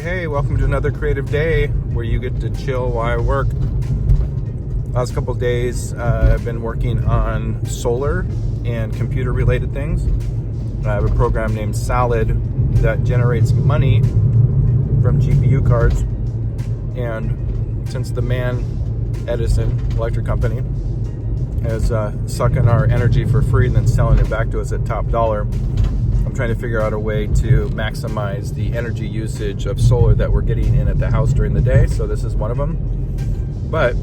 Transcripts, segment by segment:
Hey, welcome to another creative day where you get to chill while I work. Last couple of days, I've been working on solar and computer related things. I have a program named Salad that generates money from GPU cards. And since the man, Edison Electric Company, is sucking our energy for free and then selling it back to us at top dollar, I'm trying to figure out a way to maximize the energy usage of solar that we're getting in at the house during the day. So this is one of them. But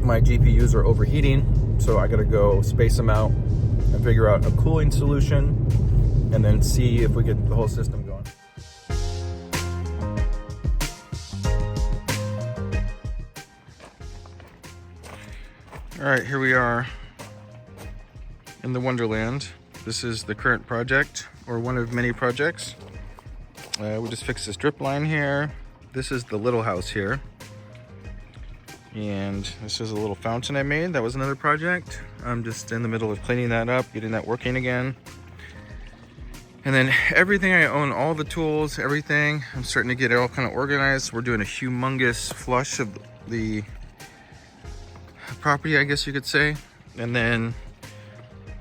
my GPUs are overheating, so I gotta go space them out and figure out a cooling solution and then see if we get the whole system going. All right, here we are in the Wonderland. This is the current project, or one of many projects. We just fixed this drip line here. This is the little house here. And this is a little fountain I made. That was another project. I'm just in the middle of cleaning that up, getting that working again. And then everything I own, all the tools, everything, I'm starting to get it all kind of organized. We're doing a humongous flush of the property, I guess you could say. And then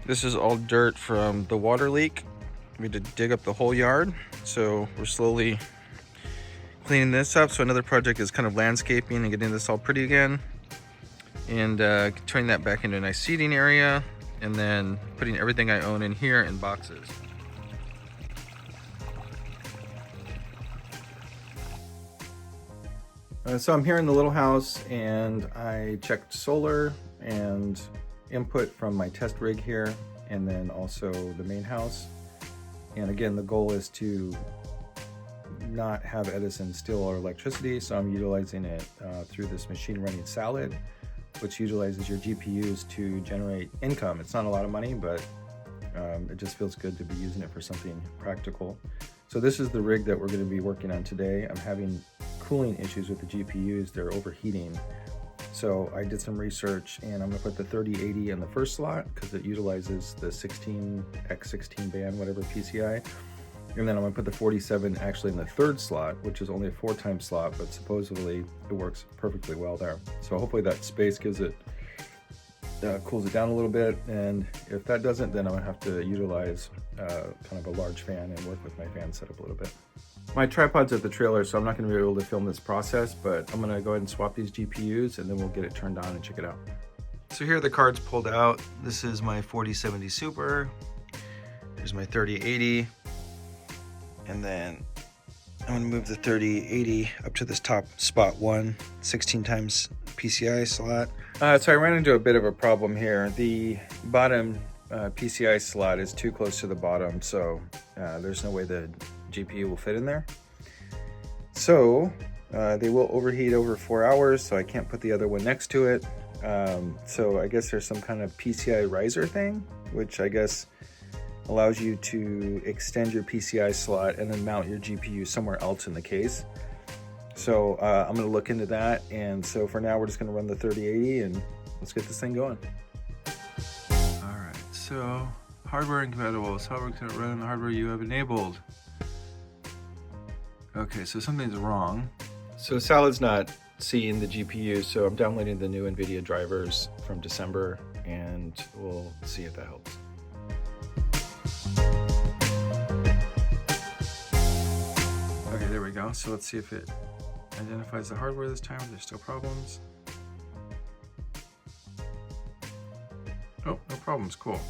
this is all dirt from the water leak. We had to dig up the whole yard. So we're slowly cleaning this up. So another project is kind of landscaping and getting this all pretty again. And turning that back into a nice seating area. And then putting everything I own in here in boxes. So I'm here in the little house and I checked solar and input from my test rig here, and then also the main house. And again, the goal is to not have Edison steal our electricity, so I'm utilizing it through this machine running Salad, which utilizes your GPUs to generate income. It's not a lot of money, but it just feels good to be using it for something practical. So this is the rig that we're going to be working on today. I'm having cooling issues with the GPUs. They're overheating. So I did some research and I'm gonna put the 3080 in the first slot because it utilizes the 16x16 band, whatever PCI. And then I'm gonna put the 47 actually in the third slot, which is only a 4-time slot, but supposedly it works perfectly well there. So hopefully that space gives it, cools it down a little bit. And if that doesn't, then I'm gonna have to utilize kind of a large fan and work with my fan setup a little bit. My tripod's at the trailer, so I'm not going to be able to film this process, but I'm going to go ahead and swap these GPUs and then we'll get it turned on and check it out. So here are the cards pulled out. This is my 4070 Super. Here's my 3080. And then I'm going to move the 3080 up to this top spot 1, 16 times PCI slot. So I ran into a bit of a problem here. The bottom PCI slot is too close to the bottom, so there's no way the GPU will fit in there. So they will overheat over 4 hours, so I can't put the other one next to it. So I guess there's some kind of PCI riser thing, which I guess allows you to extend your PCI slot and then mount your GPU somewhere else in the case. So I'm going to look into that. And so for now, we're just going to run the 3080 and let's get this thing going. All right, so hardware incompatible. Software cannot run on the hardware you have enabled. Okay, so something's wrong. So Salad's not seeing the GPU, so I'm downloading the new NVIDIA drivers from December, and we'll see if that helps. Okay, there we go. So let's see if it identifies the hardware this time. There's still problems. Oh, no problems, cool.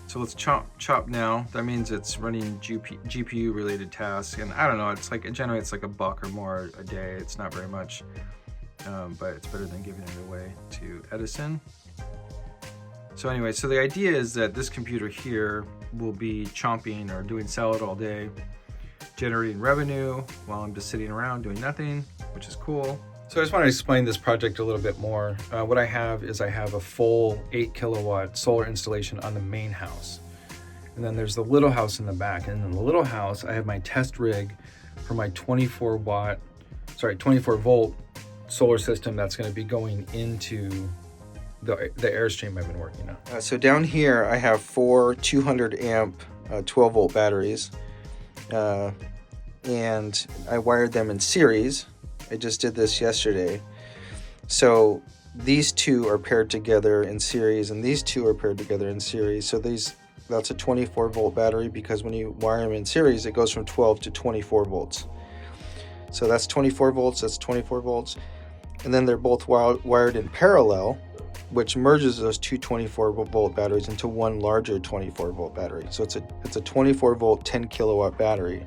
So let's chop now. That means it's running GPU related tasks, and I don't know, it's like it generates like $1 or more a day. It's not very much, but it's better than giving it away to Edison. So anyway, so the idea is that this computer here will be chomping or doing Salad all day, generating revenue while I'm just sitting around doing nothing, which is cool. So I just want to explain this project a little bit more. What I have is I have a full 8 kilowatt solar installation on the main house. And then there's the little house in the back. And in the little house, I have my test rig for my 24 volt solar system that's going to be going into the Airstream I've been working on. So down here, I have 4 200 amp 12 volt batteries. and I wired them in series. I just did this yesterday. So these two are paired together in series, and these two are paired together in series. So that's a 24 volt battery, because when you wire them in series, it goes from 12 to 24 volts. So that's 24 volts, that's 24 volts. And then they're both wired in parallel, which merges those two 24 volt batteries into one larger 24 volt battery. So it's a 24 volt 10 kilowatt battery.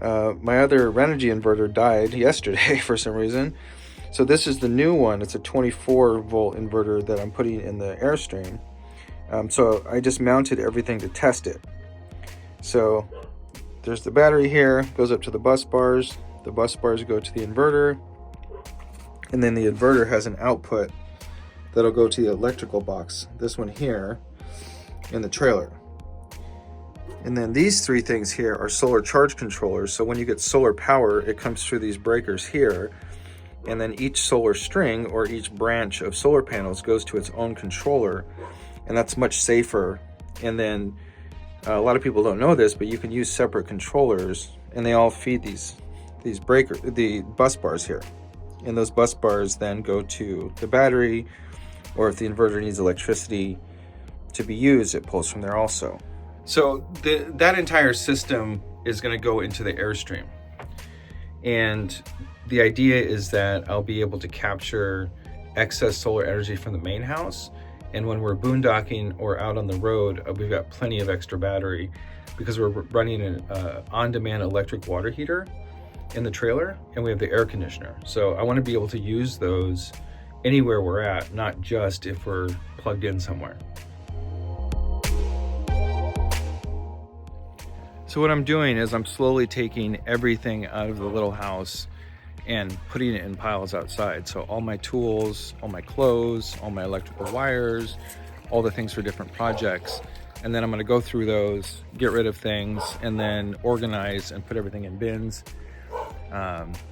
My other Renogy inverter died yesterday for some reason. So this is the new one. It's a 24 volt inverter that I'm putting in the Airstream. So I just mounted everything to test it. So there's the battery here, goes up to the bus bars. The bus bars go to the inverter. And then the inverter has an output that'll go to the electrical box, this one here, in the trailer. And then these three things here are solar charge controllers. So when you get solar power, it comes through these breakers here. And then each solar string or each branch of solar panels goes to its own controller. And that's much safer. And then a lot of people don't know this, but you can use separate controllers, and they all feed the bus bars here. And those bus bars then go to the battery, or if the inverter needs electricity to be used, it pulls from there also. So that entire system is going to go into the Airstream. And the idea is that I'll be able to capture excess solar energy from the main house. And when we're boondocking or out on the road, we've got plenty of extra battery, because we're running an on-demand electric water heater in the trailer, and we have the air conditioner. So I want to be able to use those anywhere we're at, not just if we're plugged in somewhere. So what I'm doing is I'm slowly taking everything out of the little house and putting it in piles outside. So all my tools, all my clothes, all my electrical wires, all the things for different projects. And then I'm going to go through those, get rid of things, and then organize and put everything in bins.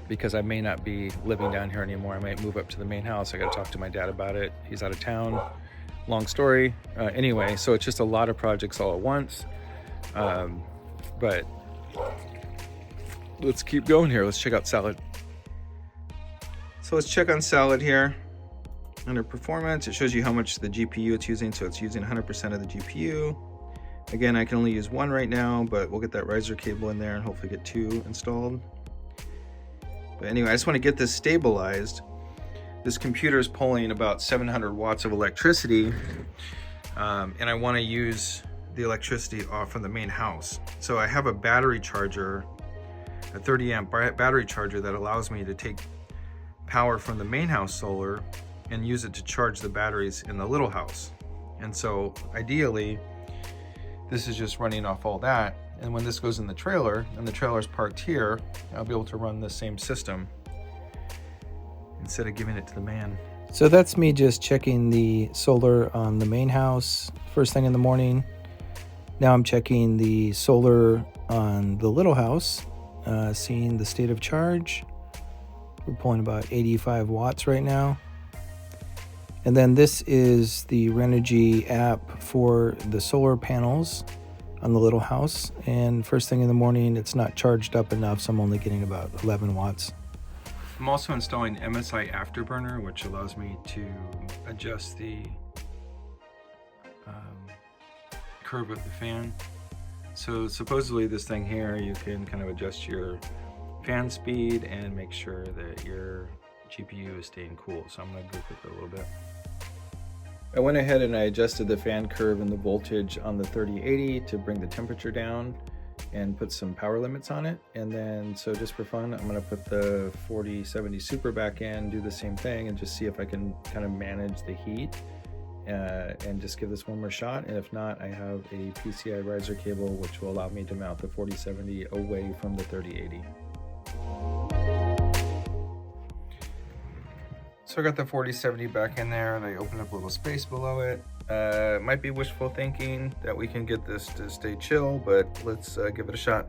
Because I may not be living down here anymore. I might move up to the main house. I got to talk to my dad about it. He's out of town. Long story. Anyway, so it's just a lot of projects all at once. But let's keep going here. Let's check out salad. So let's check on salad here. Under performance, it shows you how much the GPU it's using. So it's using 100% of the GPU. Again, I can only use one right now, but we'll get that riser cable in there and hopefully get two installed. But anyway, I just want to get this stabilized. This computer is pulling about 700 watts of electricity, and I want to use the electricity off from the main house. So I have a battery charger, a 30 amp battery charger that allows me to take power from the main house solar and use it to charge the batteries in the little house. And so ideally, this is just running off all that. And when this goes in the trailer, and the trailer is parked here, I'll be able to run the same system instead of giving it to the man. So that's me just checking the solar on the main house first thing in the morning. Now I'm checking the solar on the little house, seeing the state of charge. We're pulling about 85 watts right now. And then this is the Renogy app for the solar panels on the little house. And first thing in the morning, it's not charged up enough, so I'm only getting about 11 watts. I'm also installing MSI Afterburner, which allows me to adjust the curve of the fan. So supposedly this thing here, you can kind of adjust your fan speed and make sure that your GPU is staying cool. So I'm going to goof it a little bit. I went ahead and I adjusted the fan curve and the voltage on the 3080 to bring the temperature down and put some power limits on it. And then, so just for fun, I'm going to put the 4070 Super back in, do the same thing, and just see if I can kind of manage the heat and just give this one more shot. And if not, I have a PCI riser cable which will allow me to mount the 4070 away from the 3080. So I got the 4070 back in there, and I opened up a little space below it. Might be wishful thinking that we can get this to stay chill, but let's give it a shot.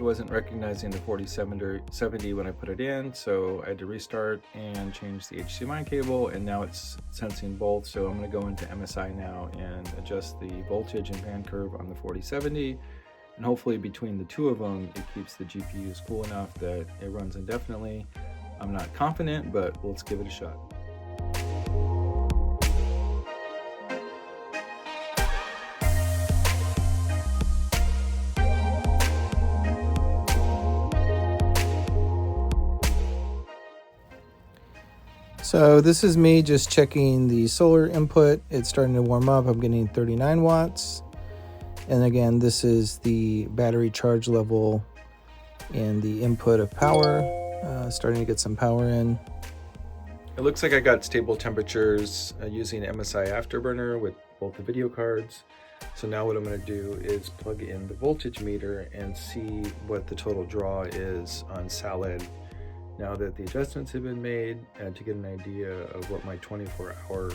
wasn't recognizing the 4070 when I put it in, so I had to restart and change the HDMI cable, and now it's sensing both. So I'm going to go into MSI now and adjust the voltage and band curve on the 4070, and hopefully between the two of them it keeps the GPUs cool enough that it runs indefinitely. I'm not confident, but let's give it a shot. So this is me just checking the solar input. It's starting to warm up. I'm getting 39 watts. And again, this is the battery charge level and the input of power. Starting to get some power in. It looks like I got stable temperatures using MSI Afterburner with both the video cards. So now what I'm going to do is plug in the voltage meter and see what the total draw is on Salad now that the adjustments have been made, to get an idea of what my 24-hour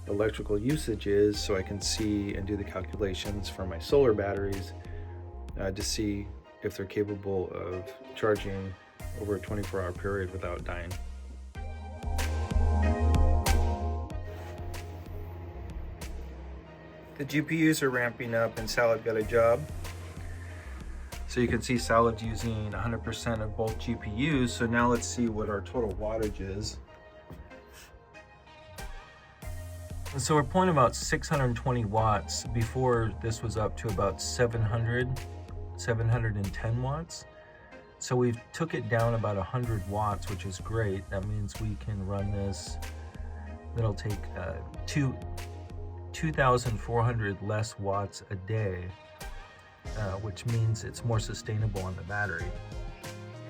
electrical usage is, so I can see and do the calculations for my solar batteries to see if they're capable of charging over a 24-hour period without dying. The GPUs are ramping up and Salad got a job. So you can see Salad's using 100% of both GPUs. So now let's see what our total wattage is. So we're pulling about 620 watts. Before, this was up to about 710 watts. So we've took it down about 100 watts, which is great. That means we can run this. That'll take 2,400 less watts a day, which means it's more sustainable on the battery.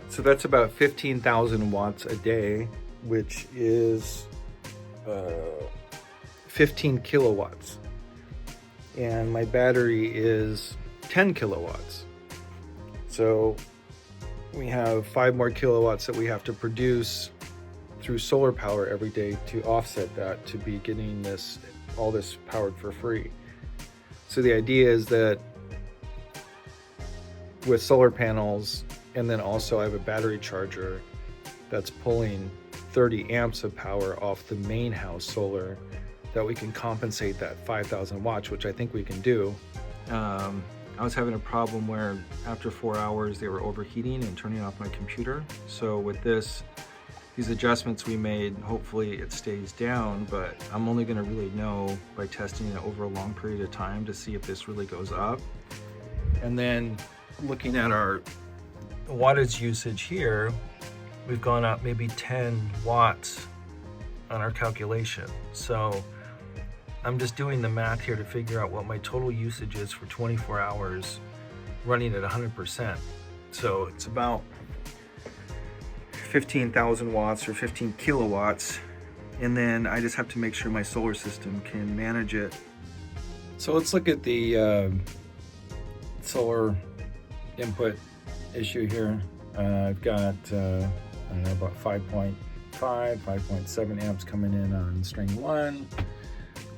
So that's about 15,000 watts a day, which is 15 kilowatts. And my battery is 10 kilowatts. So we have 5 more kilowatts that we have to produce through solar power every day to offset that, to be getting all this powered for free. So the idea is that with solar panels, and then also I have a battery charger that's pulling 30 amps of power off the main house solar, that we can compensate that 5,000 watts, which I think we can do. I was having a problem where after 4 hours they were overheating and turning off my computer. So with these adjustments we made, hopefully it stays down, but I'm only gonna really know by testing it over a long period of time to see if this really goes up. And then looking at our wattage usage here, we've gone up maybe 10 watts on our calculation. So I'm just doing the math here to figure out what my total usage is for 24 hours running at 100%. So it's about 15,000 watts or 15 kilowatts. And then I just have to make sure my solar system can manage it. So let's look at the solar input issue here. I've got I don't know, about 5.7 amps coming in on string 1,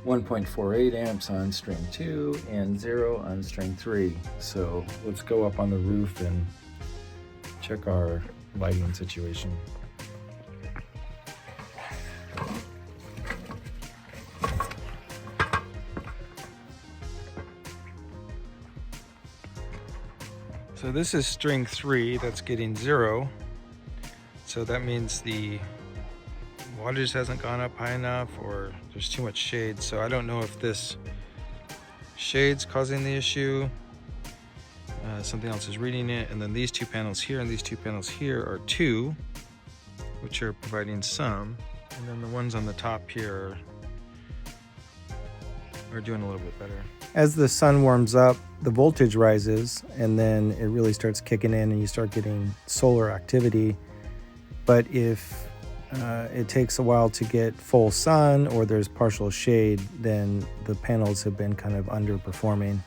1.48 amps on string 2, and 0 on string 3. So let's go up on the roof and check our lighting situation. So this is string 3 that's getting 0. So that means the wattage hasn't gone up high enough, or there's too much shade. So I don't know if this shade's causing the issue. Something else is reading it. And then these two panels here and these two panels here are 2, which are providing some. And then the ones on the top here are doing a little bit better. As the sun warms up, the voltage rises, and then it really starts kicking in and you start getting solar activity. But if it takes a while to get full sun or there's partial shade, then the panels have been kind of underperforming.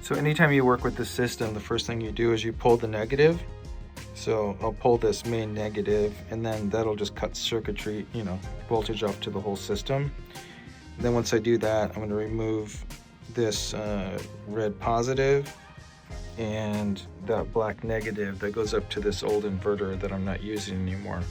So anytime you work with the system, the first thing you do is you pull the negative. So I'll pull this main negative, and then that'll just cut circuitry, voltage off to the whole system. And then once I do that, I'm going to remove this red positive and that black negative that goes up to this old inverter that I'm not using anymore.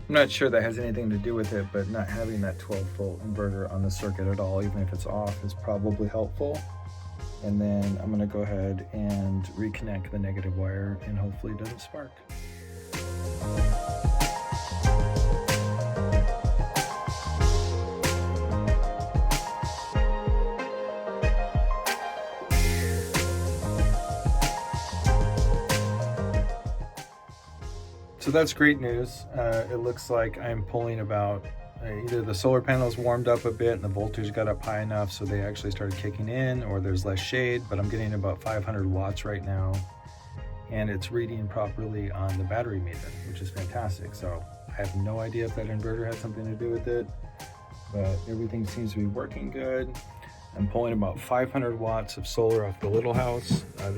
I'm not sure that has anything to do with it, but not having that 12-volt inverter on the circuit at all, even if it's off, is probably helpful. And then I'm going to go ahead and reconnect the negative wire, and hopefully it doesn't spark. So that's great news. It looks like I'm pulling about, either the solar panels warmed up a bit and the voltage got up high enough so they actually started kicking in, or there's less shade, but I'm getting about 500 watts right now, and it's reading properly on the battery meter, which is fantastic. So I have no idea if that inverter had something to do with it, but everything seems to be working good. I'm pulling about 500 watts of solar off the little house. This